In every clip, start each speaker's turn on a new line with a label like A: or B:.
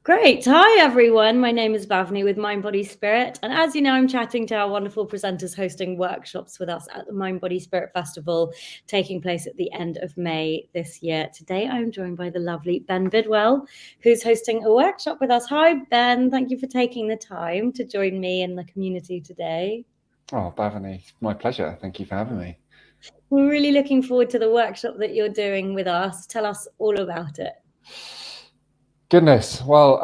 A: Great. Hi, everyone. My name is Bhavani with Mind Body Spirit. And as you know, I'm chatting to our wonderful presenters hosting workshops with us at the Mind Body Spirit Festival, taking place at the end of May this year. Today, I'm joined by the lovely Ben Bidwell, who's hosting a workshop with us. Hi, Ben. Thank you for taking the time to join me in the community today.
B: Oh, Bhavani, my pleasure. Thank you for having me.
A: We're really looking forward to the workshop that you're doing with us. Tell us all about it.
B: Goodness. Well,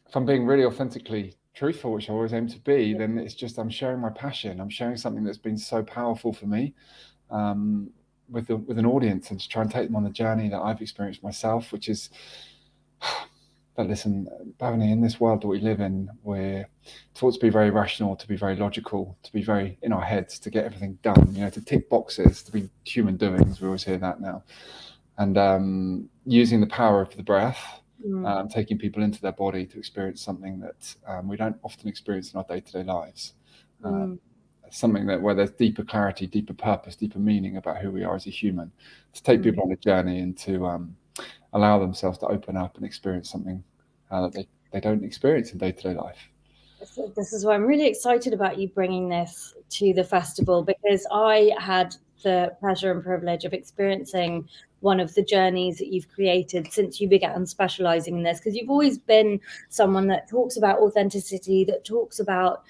B: if I'm being really authentically truthful, which I always aim to be, then it's just I'm sharing my passion. I'm sharing something that's been so powerful for me with an audience, and to try and take them on the journey that I've experienced myself, which is that listen, Bhavani, in this world that we live in, we're taught to be very rational, to be very logical, to be very in our heads, to get everything done, to tick boxes, to be human doings. We always hear that now. And using the power of the breath, taking people into their body to experience something that we don't often experience in our day-to-day lives. Something that where there's deeper clarity, deeper purpose, deeper meaning about who we are as a human. To take people on a journey and to allow themselves to open up and experience something that they don't experience in day-to-day life.
A: This is why I'm really excited about you bringing this to the festival, because I had the pleasure and privilege of experiencing one of the journeys that you've created since you began specializing in this, because you've always been someone that talks about authenticity, that talks about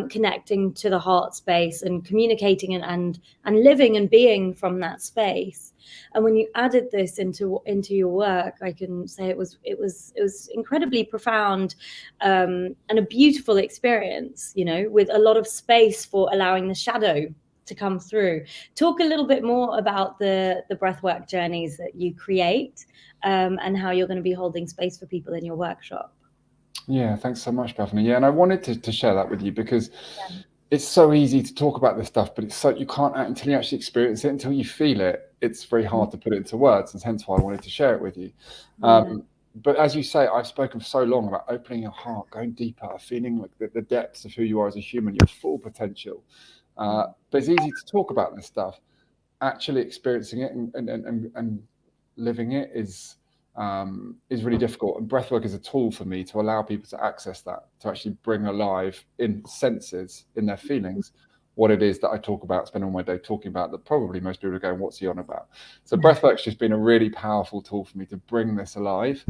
A: connecting to the heart space and communicating and living and being from that space. And when you added this into your work, I can say it was incredibly profound, and a beautiful experience, with a lot of space for allowing the shadow to come through. Talk a little bit more about the breathwork journeys that you create, and how you're going to be holding space for people in your workshop.
B: Yeah, thanks so much, Bethany. Yeah, and I wanted to share that with you because it's so easy to talk about this stuff, but it's so you can't until you actually experience it, until you feel it. It's very hard to put it into words, and hence why I wanted to share it with you. But as you say, I've spoken for so long about opening your heart, going deeper, feeling like the depths of who you are as a human, your full potential. But it's easy to talk about this stuff. Actually experiencing it and living it is really difficult. And breathwork is a tool for me to allow people to access that, to actually bring alive in senses, in their feelings, what it is that I talk about, spend all my day talking about, that probably most people are going, what's he on about? So breathwork's just been a really powerful tool for me to bring this alive.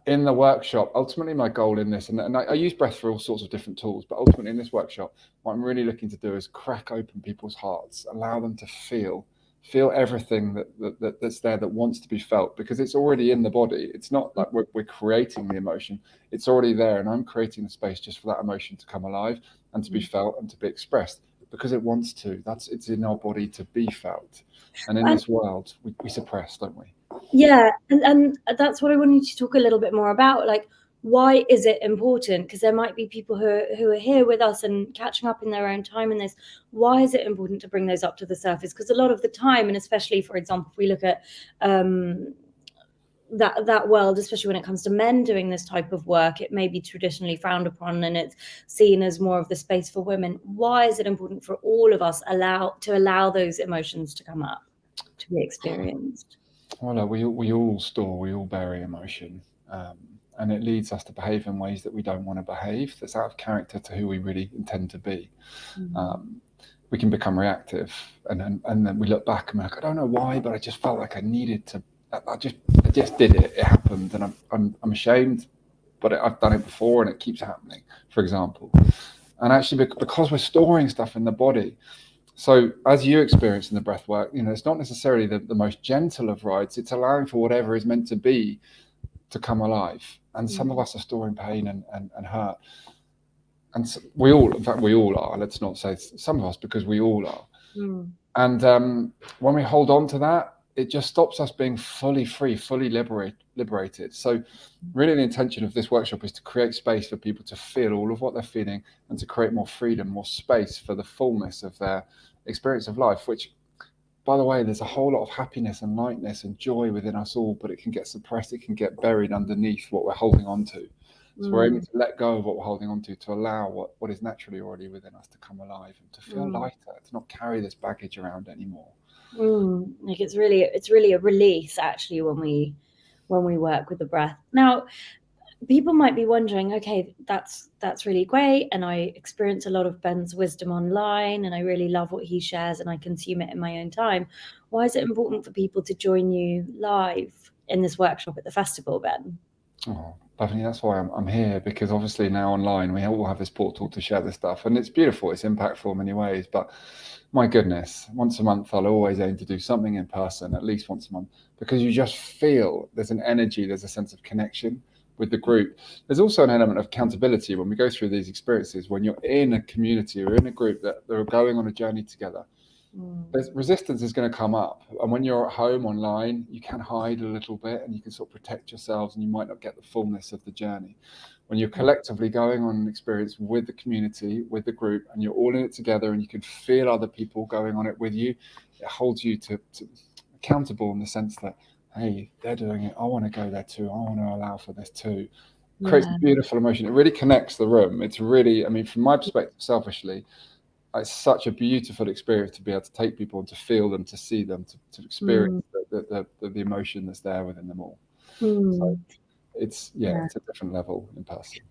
B: In the workshop, ultimately my goal in this, and I use breath for all sorts of different tools, but ultimately in this workshop, what I'm really looking to do is crack open people's hearts, allow them to feel everything that's there that wants to be felt, because it's already in the body. It's not like we're creating the emotion, it's already there, and I'm creating the space just for that emotion to come alive and to be felt and to be expressed, because it wants to. It's in our body to be felt. And in this world, we suppress, don't we?
A: Yeah, and that's what I wanted to talk a little bit more about. Like, why is it important? Because there might be people who are here with us and catching up in their own time in this. Why is it important to bring those up to the surface? Because a lot of the time, and especially, for example, if we look at that world, especially when it comes to men doing this type of work, it may be traditionally frowned upon and it's seen as more of the space for women. Why is it important for all of us to allow those emotions to come up, to be experienced?
B: Well, no, we all store, we all bury emotion, and it leads us to behave in ways that we don't want to behave. That's out of character to who we really intend to be. We can become reactive, and then we look back and we're like, I don't know why, but I just felt like I needed to. I just did it. It happened, and I'm ashamed, but I've done it before, and it keeps happening. For example, and actually because we're storing stuff in the body. So as you experience in the breath work, it's not necessarily the most gentle of rides. It's allowing for whatever is meant to be to come alive. And some of us are storing pain and hurt. And so we all are. Let's not say some of us, because we all are. And when we hold on to that, it just stops us being fully free, fully liberated. So really the intention of this workshop is to create space for people to feel all of what they're feeling, and to create more freedom, more space for the fullness of their experience of life, which, by the way, there's a whole lot of happiness and lightness and joy within us all, but it can get suppressed, it can get buried underneath what we're holding on to. So we're aiming to let go of what we're holding on to allow what is naturally already within us to come alive and to feel lighter, to not carry this baggage around anymore.
A: Like it's really a release actually when we work with the breath. Now, people might be wondering, okay, that's really great, and I experience a lot of Ben's wisdom online, and I really love what he shares, and I consume it in my own time. Why is it important for people to join you live in this workshop at the festival, Ben?
B: Oh, Bethany, that's why I'm here, because obviously now online we all have this portal to share this stuff, and it's beautiful, it's impactful in many ways, but my goodness, once a month I'll always aim to do something in person, at least once a month, because you just feel there's an energy, there's a sense of connection with the group. There's also an element of accountability when we go through these experiences. When you're in a community or in a group that are going on a journey together, there's resistance is going to come up, and when you're at home online you can hide a little bit and you can sort of protect yourselves, and you might not get the fullness of the journey. When you're collectively going on an experience with the community, with the group, and you're all in it together and you can feel other people going on it with you, it holds you to accountable in the sense that, hey, they're doing it, I want to go there too, I want to allow for this too. It creates a beautiful emotion. It really connects the room. It's really, I mean, from my perspective, selfishly, it's such a beautiful experience to be able to take people and to feel them, to see them, to experience the emotion that's there within them all. So it's it's a different level in person.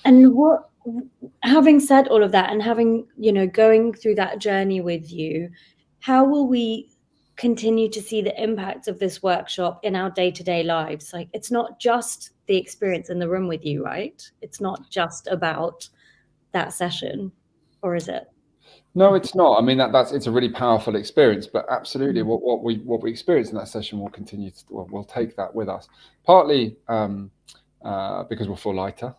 A: And having said all of that, and having, going through that journey with you, how will we continue to see the impacts of this workshop in our day-to-day lives? Like, it's not just the experience in the room with you, right? It's not just about that session, or is it?
B: No, it's not. I mean, it's a really powerful experience, but absolutely, what we experience in that session will continue to. We'll take that with us. Partly because we'll feel lighter.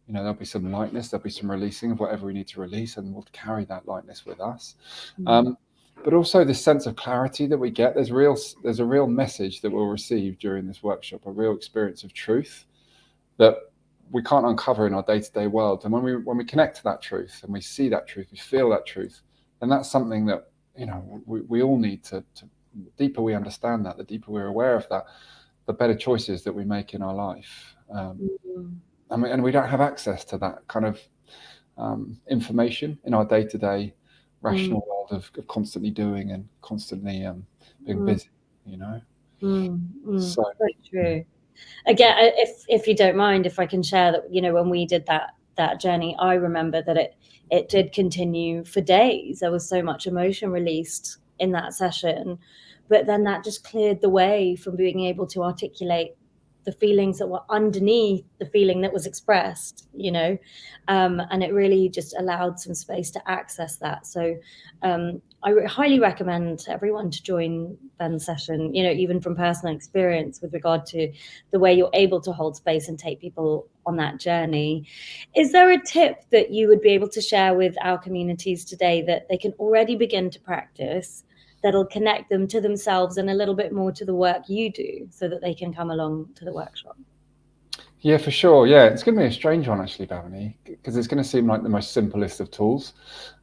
B: There'll be some lightness, there'll be some releasing of whatever we need to release, and we'll carry that lightness with us. But also this sense of clarity that we get. There's a real message that we'll receive during this workshop, a real experience of truth that we can't uncover in our day-to-day world. And when we connect to that truth and we see that truth, we feel that truth, then that's something that we all need to. The deeper we understand that, the deeper we're aware of that, the better choices that we make in our life. And we don't have access to that kind of information in our day-to-day rational world of constantly doing and constantly being busy.
A: So true. Again, if you don't mind, if I can share that, when we did that journey, I remember that it did continue for days. There was so much emotion released in that session, but then that just cleared the way from being able to articulate the feelings that were underneath the feeling that was expressed, and it really just allowed some space to access that. So I highly recommend everyone to join Ben's session, even from personal experience with regard to the way you're able to hold space and take people on that journey. Is there a tip that you would be able to share with our communities today that they can already begin to practice that'll connect them to themselves and a little bit more to the work you do, so that they can come along to the workshop?
B: Yeah, for sure. Yeah, it's going to be a strange one, actually, Bethany, because it's going to seem like the most simplest of tools.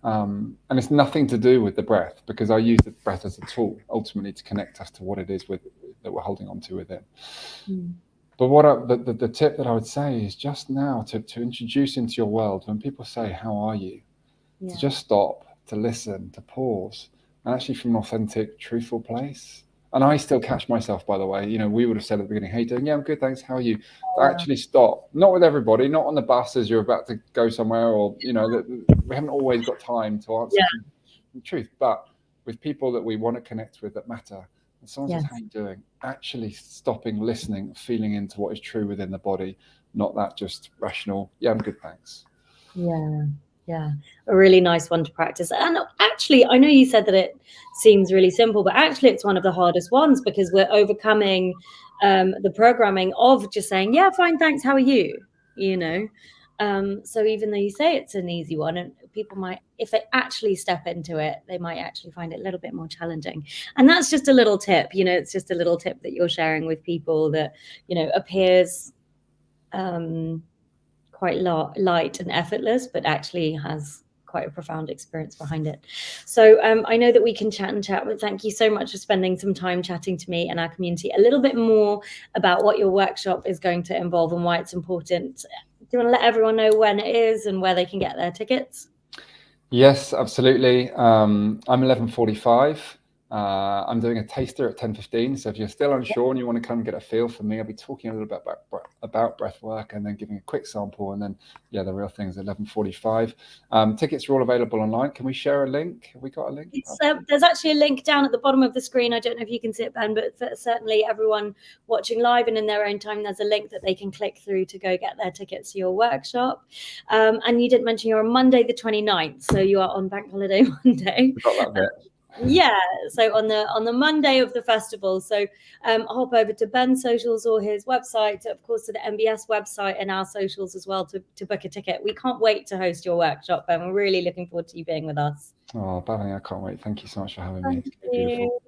B: And it's nothing to do with the breath, because I use the breath as a tool, ultimately, to connect us to what it is that we're holding on to within. But the tip that I would say is just now to introduce into your world, when people say, how are you? To just stop, to listen, to pause, and actually from an authentic, truthful place. And I still catch myself, by the way, we would have said at the beginning, hey, doing? Yeah, I'm good, thanks. How are you? To actually stop, not with everybody, not on the bus as you're about to go somewhere, or, we haven't always got time to answer the truth, but with people that we want to connect with that matter. And someone says, how are you doing? Actually stopping, listening, feeling into what is true within the body, not that just rational, yeah, I'm good, thanks.
A: Yeah, a really nice one to practice. And actually, I know you said that it seems really simple, but actually it's one of the hardest ones, because we're overcoming the programming of just saying, yeah, fine, thanks, how are you? So even though you say it's an easy one, and people might, if they actually step into it, they might actually find it a little bit more challenging. And that's just a little tip, it's just a little tip that you're sharing with people that, appears quite light and effortless, but actually has quite a profound experience behind it. So I know that we can chat, but thank you so much for spending some time chatting to me and our community a little bit more about what your workshop is going to involve and why it's important. Do you want to let everyone know when it is and where they can get their tickets?
B: Yes, absolutely. I'm 11:45 I'm doing a taster at 10:15. So if you're still unsure and you want to come get a feel for me, I'll be talking a little bit about breath work and then giving a quick sample, and then the real thing's at 11:45. Tickets are all available online. Can we share a link? Have we got a link?
A: There's actually a link down at the bottom of the screen. I don't know if you can see it, Ben, but certainly everyone watching live and in their own time, there's a link that they can click through to go get their tickets to your workshop. And you didn't mention you're on Monday the 29th, so you are on Bank Holiday Monday.
B: We got that bit.
A: Yeah, so on the Monday of the festival. So hop over to Ben's socials or his website, of course, to the MBS website and our socials as well to book a ticket. We can't wait to host your workshop, Ben. We're really looking forward to you being with us.
B: Oh, Bethany, I can't wait. Thank you so much for having me.
A: Thank you. Beautiful.